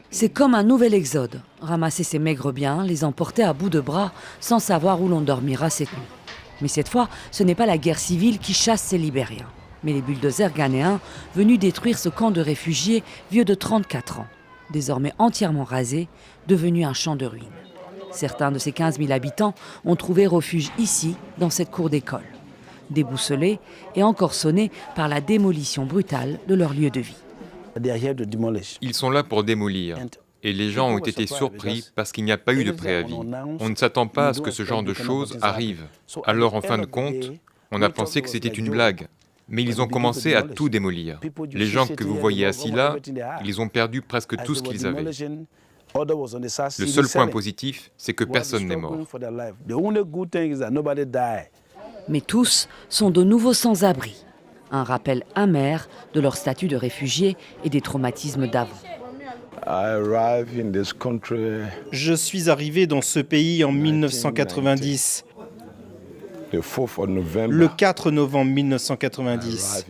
C'est comme un nouvel exode. Ramasser ces maigres biens, les emporter à bout de bras, sans savoir où l'on dormira cette nuit. Mais cette fois, ce n'est pas la guerre civile qui chasse ces Libériens, mais les bulldozers ghanéens venus détruire ce camp de réfugiés vieux de 34 ans, désormais entièrement rasé, devenu un champ de ruines. Certains de ces 15 000 habitants ont trouvé refuge ici, dans cette cour d'école, déboussolés et encore sonnés par la démolition brutale de leur lieu de vie. Ils sont là pour démolir. Et les gens ont été surpris parce qu'il n'y a pas eu de préavis. On ne s'attend pas à ce que ce genre de choses arrive. Alors en fin de compte, on a pensé que c'était une blague. Mais ils ont commencé à tout démolir. Les gens que vous voyez assis là, ils ont perdu presque tout ce qu'ils avaient. Le seul point positif, c'est que personne n'est mort. Mais tous sont de nouveau sans-abri. Un rappel amer de leur statut de réfugiés et des traumatismes d'avant. Je suis arrivé dans ce pays en 1990. Le 4 novembre 1990.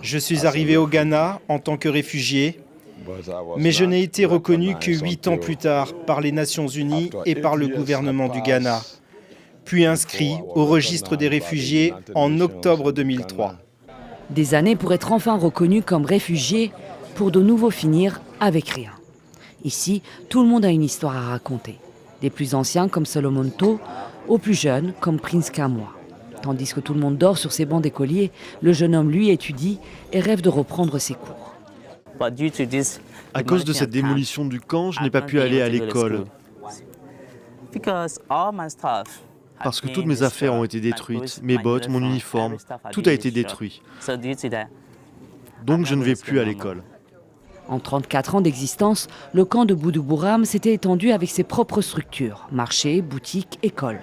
Je suis arrivé au Ghana en tant que réfugié, mais je n'ai été reconnu que 8 ans plus tard par les Nations Unies et par le gouvernement du Ghana, puis inscrit au registre des réfugiés en octobre 2003. Des années pour être enfin reconnus comme réfugiés, pour de nouveau finir avec rien. Ici, tout le monde a une histoire à raconter. Des plus anciens comme Solomon To, aux plus jeunes comme Prince Kamwa. Tandis que tout le monde dort sur ses bancs d'écolier, le jeune homme, lui, étudie et rêve de reprendre ses cours. À cause de cette démolition du camp, je n'ai pas pu aller à l'école. Parce que toutes mes affaires ont été détruites, mes bottes, mon uniforme, tout a été détruit. Donc je ne vais plus à l'école. En 34 ans d'existence, le camp de Boudou-Bouram s'était étendu avec ses propres structures, marchés, boutiques, écoles.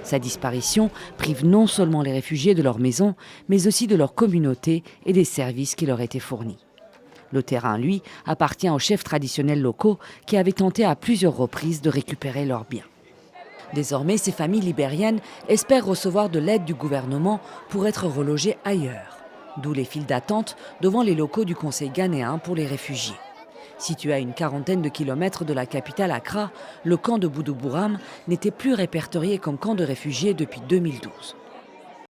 Sa disparition prive non seulement les réfugiés de leur maison, mais aussi de leur communauté et des services qui leur étaient fournis. Le terrain, lui, appartient aux chefs traditionnels locaux qui avaient tenté à plusieurs reprises de récupérer leurs biens. Désormais, ces familles libériennes espèrent recevoir de l'aide du gouvernement pour être relogées ailleurs. D'où les files d'attente devant les locaux du Conseil ghanéen pour les réfugiés. Situé à une quarantaine de kilomètres de la capitale Accra, le camp de Boudou-Bouram n'était plus répertorié comme camp de réfugiés depuis 2012.